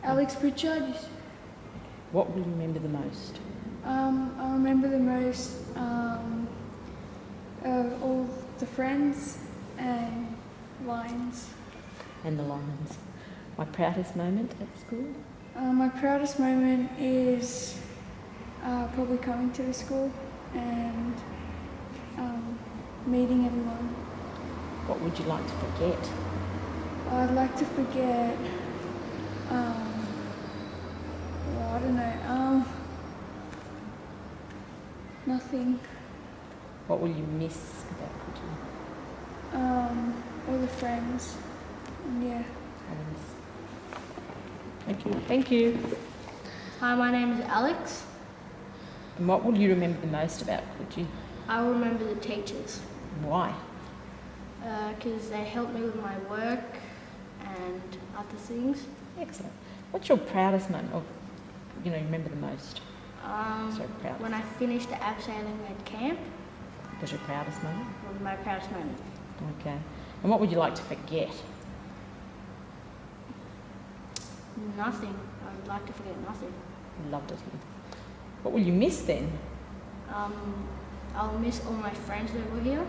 Alex Pritchard. What will you remember the most? I remember the most all the friends and lines. And the lines. My proudest moment at school? My proudest moment is probably coming to the school and meeting everyone. What would you like to forget? I'd like to forget, I don't know, nothing. What will you miss about Coogee? All the friends, and yeah. Thank you. Thank you. Hi, my name is Alex. And what will you remember the most about Coogee? I will remember the teachers Why? because they helped me with my work and other things. Excellent. What's your proudest moment, or remember the most? So proud. When I finished the abseiling at camp, Was your proudest moment? was my proudest moment. Okay. And what would you like to forget? Nothing. I would like to forget nothing. Loved it here. What will you miss then? I'll miss all my friends that were here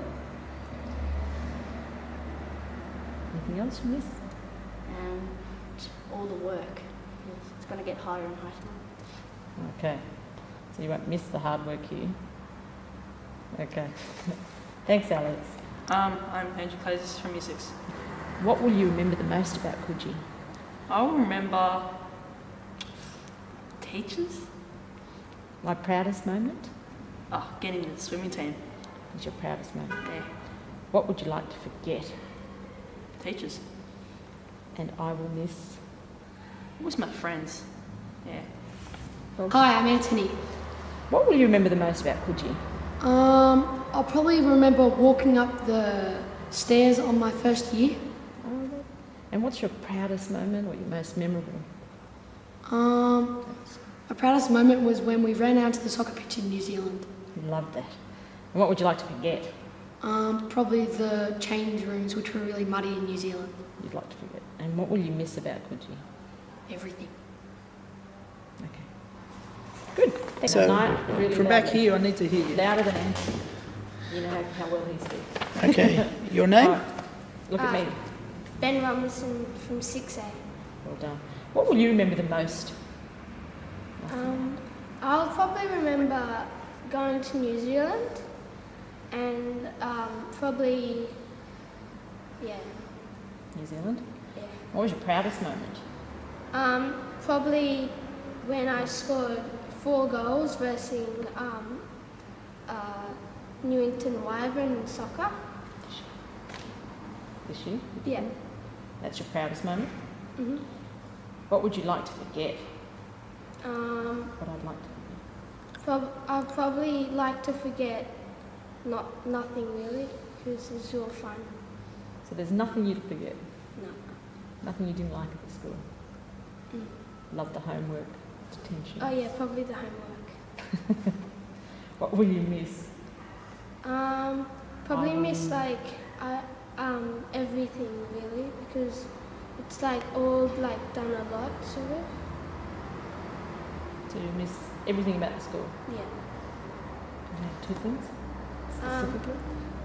Anything else you miss? and all the work. It's going to get harder in high school. Okay. So you won't miss the hard work here. Okay. Thanks, Alex. I'm Andrew Clases from Year 6. What will you remember the most about Coogee? I will remember teachers. My proudest moment? Getting in the swimming team. Is your proudest moment? Yeah. What would you like to forget? Teachers. And I will miss. What's my friends? Yeah. Hi, I'm Anthony. What will you remember the most about Coogee? I'll probably remember walking up the stairs on my first year. And what's your proudest moment or your most memorable? My proudest moment was when we ran out to the soccer pitch in New Zealand. Love that. And what would you like to forget? Probably the change rooms, which were really muddy in New Zealand. You'd like to forget. And what will you miss about Coogee? Everything. Okay. Good. Thanks. So, Really from back here, I need to hear you. Louder than Anthony. You know how well he speaks. Okay, your name? All right. Look at me. Ben Robinson from 6A. Well done. What will you remember the most? I'll probably remember going to New Zealand and probably, New Zealand. yeah. What was your proudest moment? Probably when I scored 4 goals versus Newington Wyvern in soccer. This year? Yeah. That's your proudest moment? Mhm. What would you like to forget? Um, What I'd like to forget. I'd probably like to forget nothing really because it's all fun. So there's nothing you'd forget? No. Nothing you didn't like at the school? Love the homework, detention. Oh yeah, probably the homework. What will you miss? Probably miss everything really because it's like all like done a lot sort of. So you miss everything about the school? Yeah. Can you have 2 things specifically?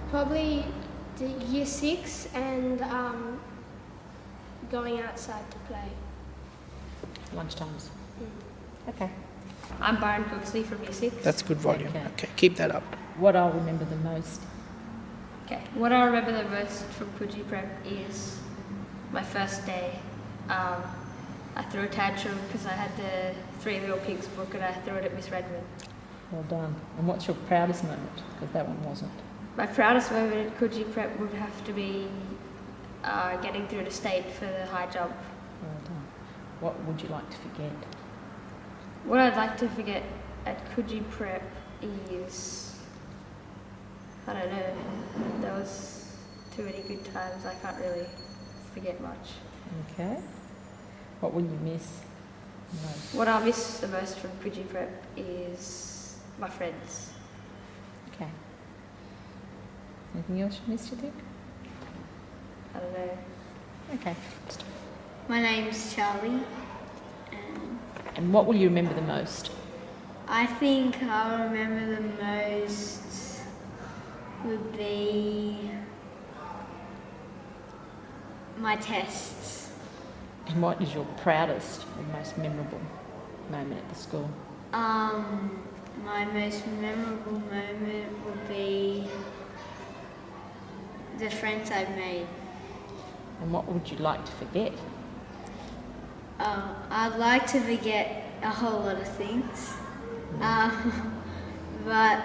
Probably the year 6 and going outside to play. Lunchtimes. Okay. I'm Byron Cooksley from year 6. That's good volume. Okay. Okay, keep that up. What I'll remember the most? Okay, what I remember the most from Coogee Prep is my first day. I threw a tantrum because I had the 3 Little Pigs book and I threw it at Miss Redmond. Well done. And what's your proudest moment? Because that one wasn't. My proudest moment at Coogee Prep would have to be getting through to state for the high jump. Well done. What would you like to forget? What I'd like to forget at Coogee Prep is, I don't know, there was too many good times, I can't really forget much. Okay. What will you miss most? What I miss the most from Coogee Prep is my friends. Okay. Anything else you missed, you think? I don't know. Okay. My name's Charlie. And what will you remember the most? I think I'll remember the most would be my tests. And what is your proudest or most memorable moment at the school? My most memorable moment would be the friends I've made. And what would you like to forget? I'd like to forget a whole lot of things, but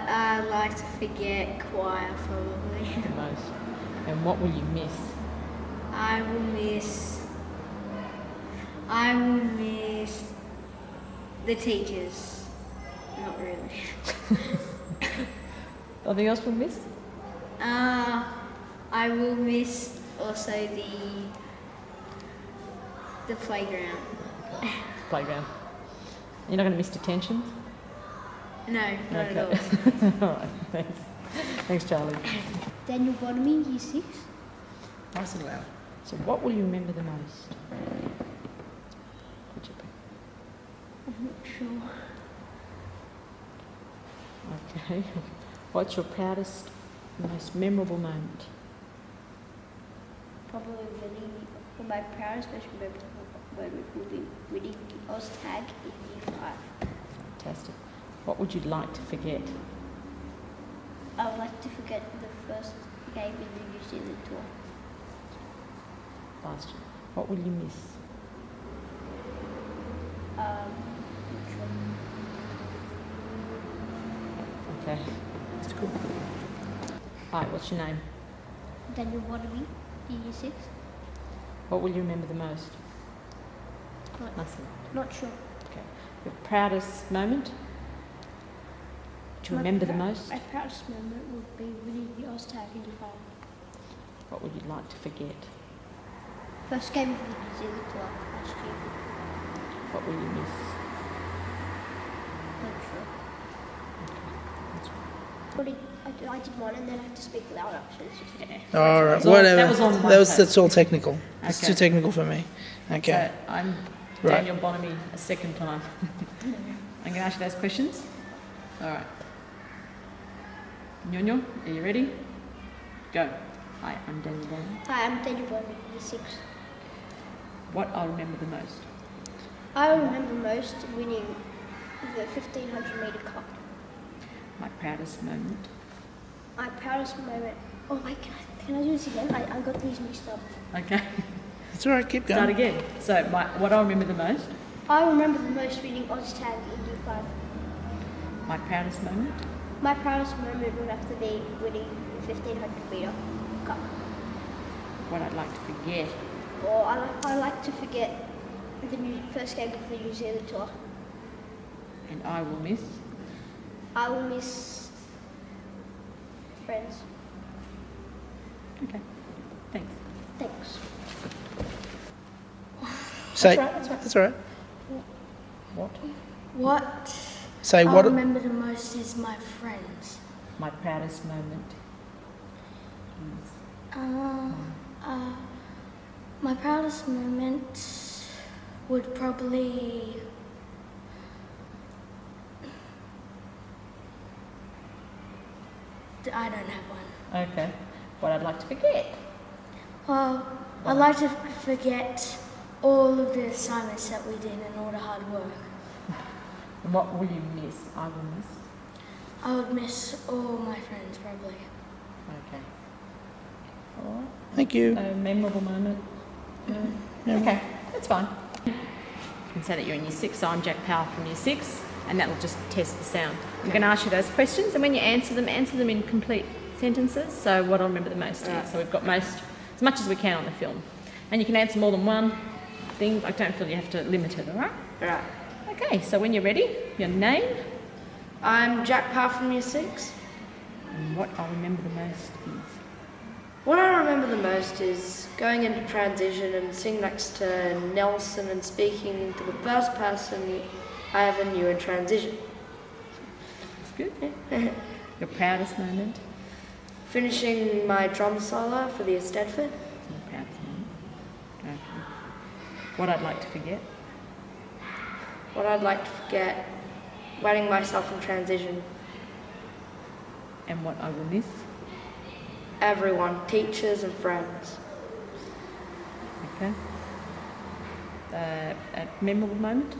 I'd like to forget choir probably. The most. And what will you miss? I will miss the teachers. Not really. Anything else we'll miss? I will miss also the playground. Playground. You're not going to miss detention? No, not at all. All right, thanks. Thanks, Charlie. Daniel Bottoming, Year 6. Nice and loud. So what will you remember the most? Would you be? I'm not sure. Okay. What's your proudest, most memorable moment? Probably winning, well, my proudest most memorable moment will be winning the OzTag in Year 5. Fantastic. What would you like to forget? I would like to forget the first game in the New Zealand tour. Last year. What will you miss? Not sure. Okay. That's cool. Hi, what's your name? Daniel Bottoming, Year 6. What will you remember the most? What? Nothing. Not sure. Okay. Your proudest moment? Do you remember the most? My proudest moment would be winning the OzTag in Year 5. What would you like to forget? First game of the New Zealand tour last year. What will you miss? Not sure. I did one and then I had to speak louder. So it's just All right, was all- whatever. that was on one page. That's all technical. It's Okay. too technical for me. Okay. So I'm Right. Daniel Bonamy a second time. I'm going to ask you those questions. All right. Nyonyo, are you ready? Go. Hi, I'm Daniel Bonamy. Hi, I'm Daniel Bottoming, Year 6. What I remember the most? I remember most winning the 1500 metre cup. My proudest moment? My proudest moment. Oh wait, can I do this again? I got these mixed up. Okay. It's all right. Keep Start going. again. So what I remember the most? I remember the most winning OzTag in Year 5. My proudest moment? My proudest moment would have to be winning the 1500 metre cup. What I'd like to forget? Or I like to forget the first game of the New Zealand tour. And I will miss? I will miss friends. Okay. Thanks. Thanks. Say. That's right. That's all right. What? What Say I what. remember the most is my friends. My proudest moment is... My proudest moment would probably I don't have one. Okay. What I'd like to forget? Well, I'd like to forget all of the assignments that we did and all the hard work. And what will you miss? I will miss. I would miss all my friends probably. Okay. All right. Thank you. A memorable moment? No? Memorable. Okay, that's fine. You can say that you're in Year 6, so I'm Jack Powell from Year 6, and that will just test the sound. I'm going to ask you those questions, and when you answer them in complete sentences. So what I remember the most is, so we've got most, as much as we can on the film. And you can answer more than one thing. I don't feel you have to limit it, all right? Right. Okay, so when you're ready, your name, I'm Jack Powell from Year 6. and what I remember the most is... What I remember the most is going into transition and sitting next to Nelson and speaking to the first person I ever knew in transition. That's good. Your proudest moment? Finishing my drum solo for the Estedford. Your proudest moment. Okay. What I'd like to forget? What I'd like to forget, wetting myself in transition. And what I will miss? Everyone, teachers and friends. Okay. A memorable moment?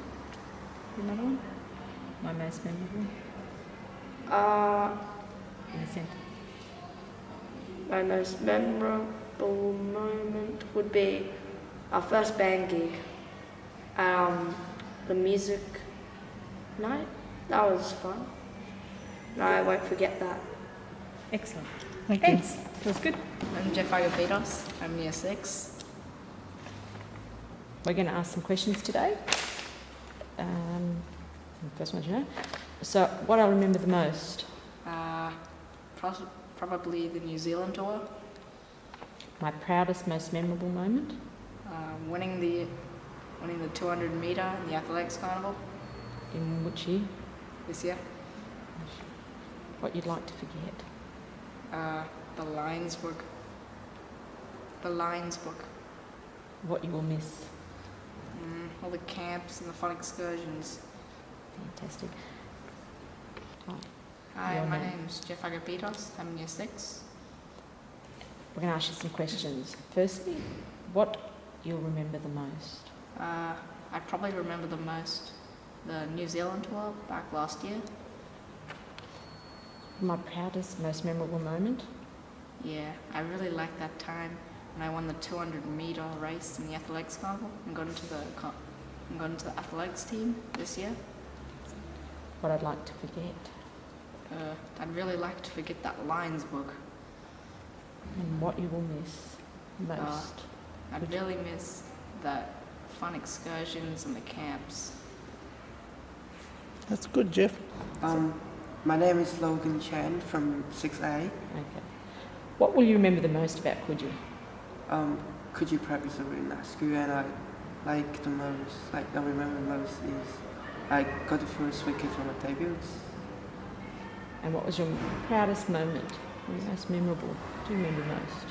Another one? My most memorable? In a sentence. My most memorable moment would be our first band gig. The music night. That was fun. No, I won't forget that. Excellent. Thank you. Thanks. That was good. I'm Jeff Agapitos. I'm year 6. We're going to ask some questions today. The first one, you know. So, what I remember the most? Probably the New Zealand tour. My proudest, most memorable moment? Winning the 200 metre in the athletics carnival In which year? this year. What you'd like to forget? The lines book. What you will miss? All the camps and the fun excursions. Fantastic. Hi, Your my name? name's Jeff Agapitos. I'm in year 6. We're going to ask you some questions. Firstly, what you'll remember the most? I probably remember the most the New Zealand tour back last year. My proudest, most memorable moment? Yeah, I really liked that time when I won the 200 metre race in the athletics carnival and got into the athletics team this year. What I'd like to forget? I'd really like to forget that lines book. And what you will miss most? I'd really miss the fun excursions and the camps. That's good, Jeff. My name is Logan Chen from 6A. Okay. What will you remember the most about Coogee? Could you practice a really nice school, and I like the most, I remember most is I got the first wicket on my debuts. And what was your proudest moment? Your most memorable? What do you remember most?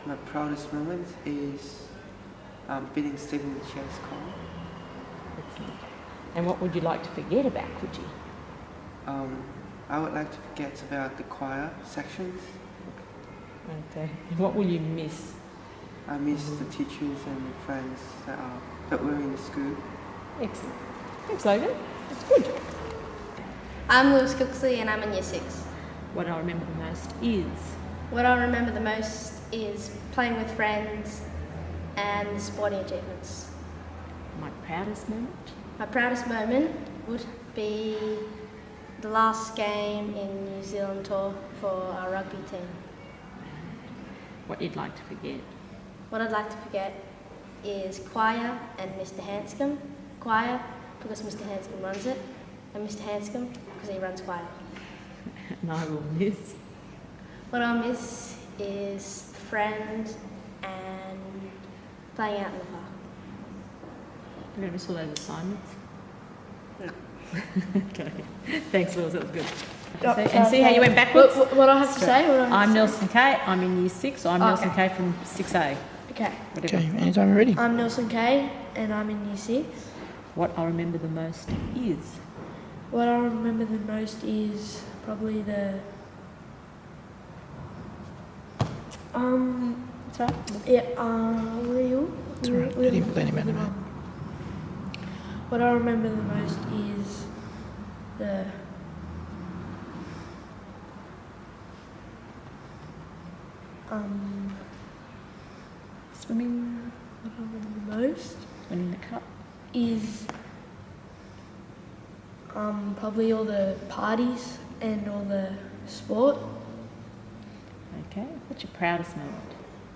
My proudest moment is beating Stephen in the chess call. Excellent. And what would you like to forget about Coogee? I would like to forget about the choir sections. Okay. And what will you miss? I miss the teachers and friends that were in the school. Excellent. Thanks, Logan. That's good. I'm Lewis Cooksley and I'm in year 6. What I remember the most is? What I remember the most is playing with friends and the sporting achievements. My proudest moment? My proudest moment would be the last game in New Zealand tour for our rugby team. What you'd like to forget? What I'd like to forget is choir and Mr. Hanscom. Choir because Mr. Hanscom runs it, and Mr. Hanscom because he runs choir. And I will miss? What I'll miss is friends and playing out in the park. You're going to miss all those assignments? No. Okay. Thanks, Lewis. That was good. Oh, And see how you went backwards? What do I have to say? I'm Nelson Kay. I'm in year 6. So I'm Nelson Kay from 6A. Okay. Whatever. Okay, anytime you're ready. I'm Nelson Kay, and I'm in year 6. What I remember the most is? What I remember the most is probably the That's right. Leo. It's all right. Let him out of it. What I remember the most is the Swimming, what I remember the most winning the cup. is probably all the parties and all the sport. Okay. What's your proudest moment?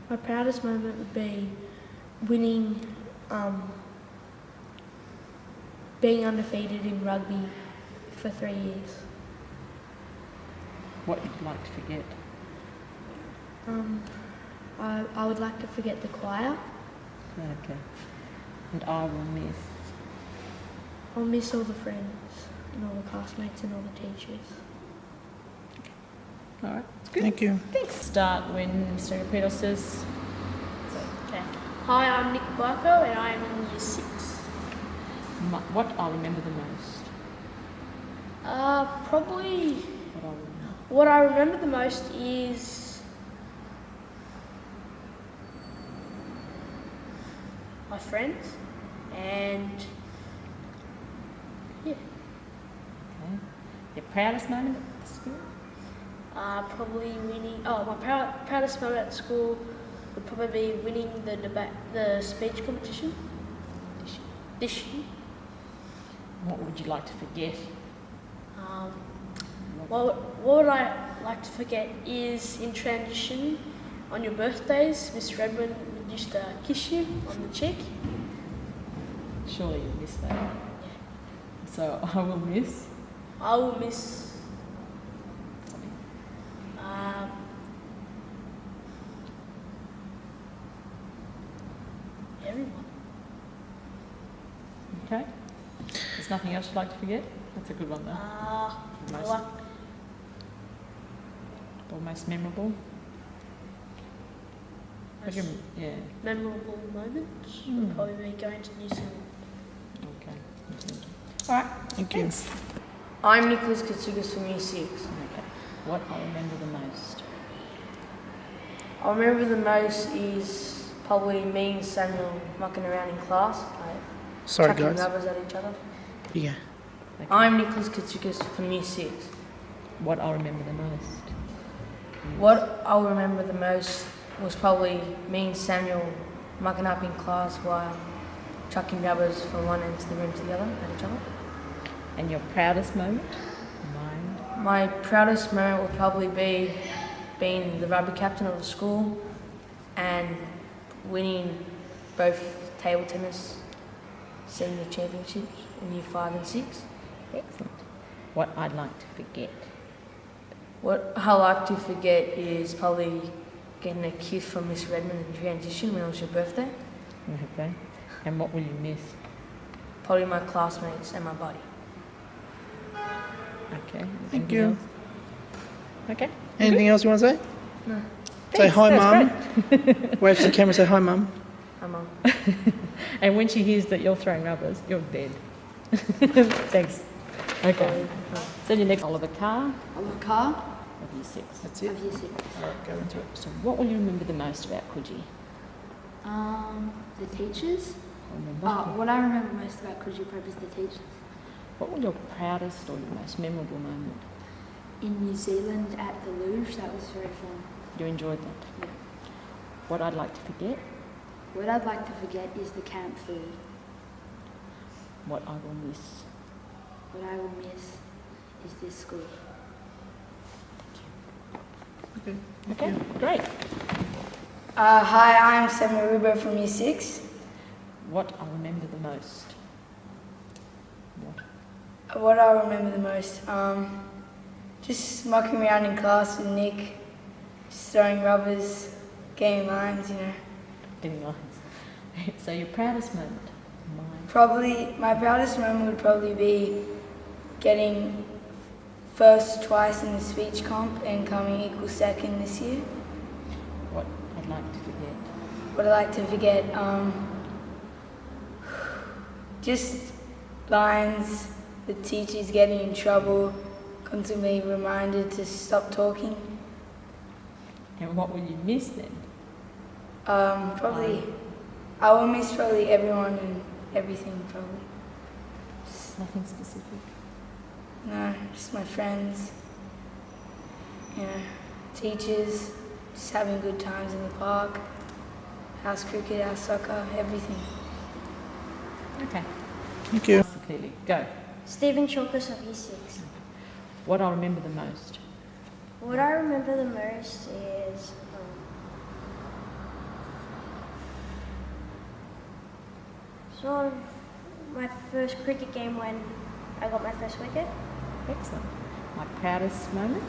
My proudest moment would be winning, being undefeated in rugby for 3 years. What you'd like to forget? I would like to forget the choir. Okay. And I will miss? I'll miss all the friends and all the classmates and all the teachers. All right. That's good. Thank you. Thanks. Start when Mr. Peter says. Okay. Hi, I'm Nick Barker and I am in year 6. What I remember the most. Probably What I remember. what I remember the most is my friends and yeah. Okay. Your proudest moment at the school? Probably winning. Oh, my proudest moment at school would probably be winning the speech competition this year. What would you like to forget? What would I like to forget is in transition on your birthdays, Miss Redmond used to kiss you on the cheek. Surely you miss that. So I will miss. I will miss. Everyone. Okay. There's nothing else you'd like to forget? That's a good one though. Most, or most memorable? Most Yeah. memorable moments would probably be going to New Zealand. Okay. All right. Thank you. Thanks. I'm Nicholas Katsugas from Year 6. Okay. What I remember the most? I remember the most is probably me and Samuel mucking around in class, like Sorry, chucking guys. rubbers at each other. Yeah. I'm Nicholas Katsugas from Year 6. What I remember the most? What I'll remember the most was probably me and Samuel mucking up in class while chucking rubbers from one end to the room to the other at each other. And your proudest moment? Mine. My proudest moment would probably be being the rugby captain of the school and winning both table tennis senior championships in Year 5 and 6. Excellent. What I'd like to forget? What I like to forget is probably getting a kiss from Miss Redmond in transition when it was your birthday. Okay. And what will you miss? Probably my classmates and my buddy. Okay. Thank Anything you. else? Okay. Anything else you want to say? No. Say Thanks, hi, that's Mum. Wave to the camera, say hi, Mum. I'm on. And when she hears that you're throwing rubbers, you're dead. Thanks. Okay. So your next Oliver Carr Oliver Carr of Year 6. That's it. of Year 6. All right, go into it. So what will you remember the most about Coogee? The teachers. Remember? What I remember most about Coogee Prep is the teachers. What was your proudest or your most memorable moment? In New Zealand at the luge, that was very fun. You enjoyed that? Yeah. What I'd like to forget? What I'd like to forget is the camp food. What I will miss? What I will miss is this school. Okay. Okay, great. Hi, I'm Samuel Rubo from Year 6. What I remember the most? What? What I remember the most, just mucking around in class with Nick, just throwing rubbers, getting lines, you know. Getting lines. So your proudest moment? Mine. Probably, my proudest moment would probably be getting first twice in the speech comp and coming equal second this year. What I'd like to forget? What I like to forget, just lines, the teachers getting in trouble, constantly reminded to stop talking. And what will you miss then? Probably, I will miss probably everyone and everything probably. Nothing specific. No, just my friends, you know, teachers, just having good times in the park, house cricket, house soccer, everything. Okay. Thank you. Clearly. Go. Stephen Chalkers of Year 6. What I remember the most? What I remember the most is sort of my first cricket game when I got my first wicket. Excellent. My proudest moment?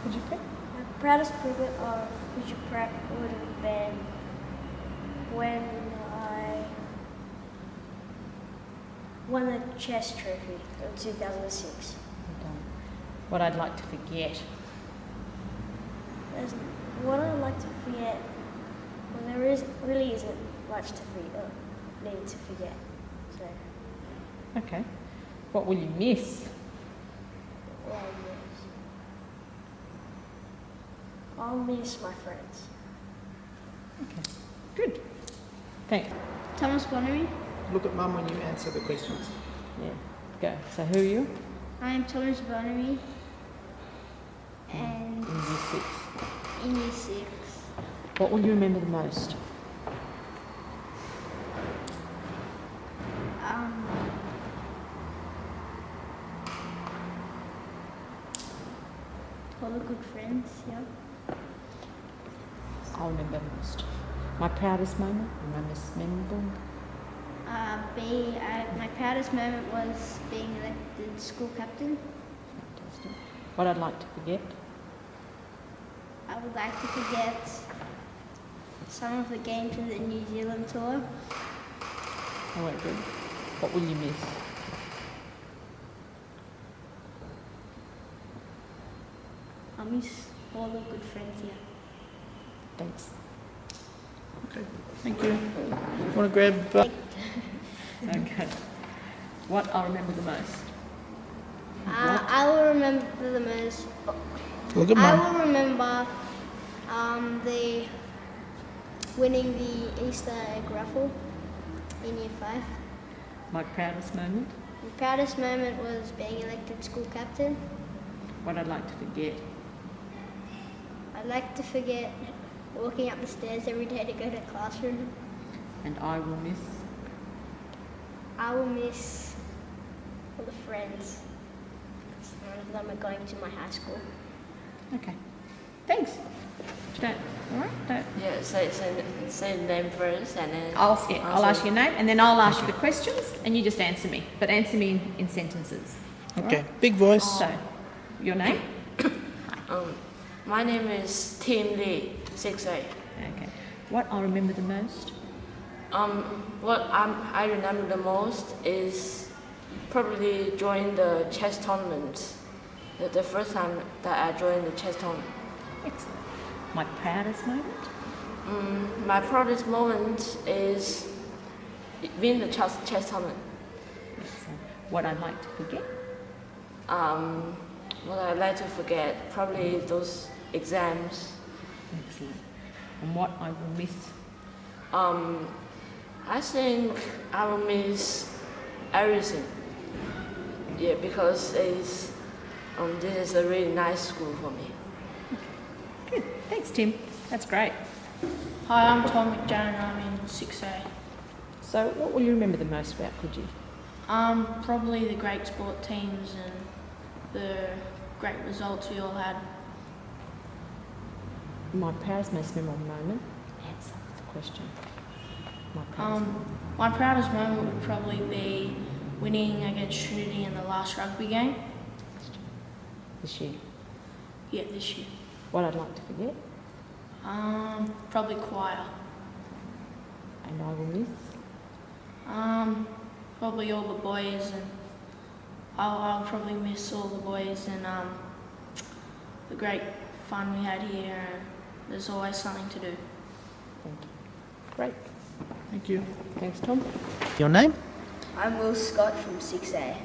Could you pick? My proudest cricket of Coogee Prep would have been when I won the chess trophy in 2006. Well done. What I'd like to forget? What I'd like to forget, well, there really isn't much to forget, need to forget. So Okay. What will you miss? I'll miss my friends. Okay. Good. Thanks. Thomas Bonnery. Look at mum when you answer the questions. Yeah. Go. So who are you? I am Thomas Bonnery. And In year 6. in year 6. What will you remember the most? All the good friends, yeah. I'll remember most. My proudest moment and my most memorable. My proudest moment was being elected school captain. Fantastic. What I'd like to forget. I would like to forget some of the games in the New Zealand tour. Oh, wait, good. What will you miss? I miss all the good friends here. Thanks. Okay, thank you. Want to grab... Okay. What I'll remember the most? I will remember the most. Look at I mum. will remember the winning the Easter egg raffle in year 5. My proudest moment? The proudest moment was being elected school captain. What I'd like to forget? I'd like to forget walking up the stairs every day to go to classroom. And I will miss? I will miss all the friends. None of them are going to my high school. Okay. Thanks. Don't, all right? Don't. Yeah, say the name first and then... I'll ask your name and then I'll ask you the questions and you just answer me. But answer me in sentences. All Okay, right? big voice. So, your name? My name is Tim Lee, 6A. Okay. What I'll remember the most? What I remember the most is probably joining the chess tournament. The first time that I joined the chess tournament. Excellent. My proudest moment? My proudest moment is winning the chess tournament. Excellent. What I'd like to forget? What I'd like to forget, probably those exams. Excellent. And what I will miss? I think I will miss everything. Yeah, because this is a really nice school for me. Good. Thanks, Tim. That's great. Hi, I'm Tom McJane. I'm in 6A. So, what will you remember the most about Coogee? Probably the great sport teams and the great results we all had. My proudest, most memorable moment? Answer the question. My proudest moment. My proudest moment would probably be winning against Trinity in the last rugby game. This year. Yeah, this year. What I'd like to forget? Probably choir. And I will miss? Probably all the boys, and I'll probably miss all the boys and the great fun we had here, and there's always something to do. Thank you. Great. Thank you. Thanks, Tom. Your name? I'm Will Scott from 6A.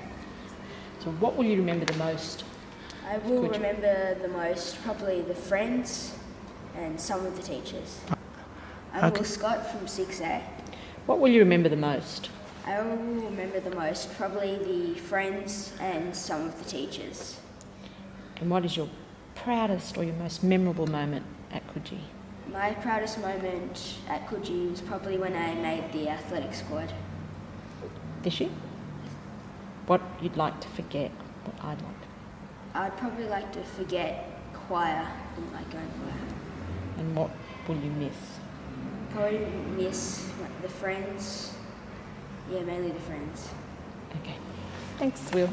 So what will you remember the most? I will remember the most probably the friends and some of the teachers. I'm Will Scott from 6A. What will you remember the most? I will remember the most probably the friends and some of the teachers. And what is your proudest or your most memorable moment at Coogee? My proudest moment at Coogee was probably when I made the athletic squad. This year? What you'd like to forget? What I'd like to. I'd probably like to forget choir and like going choir. And what will you miss? Probably miss the friends. Yeah, mainly the friends. Okay. Thanks, Will.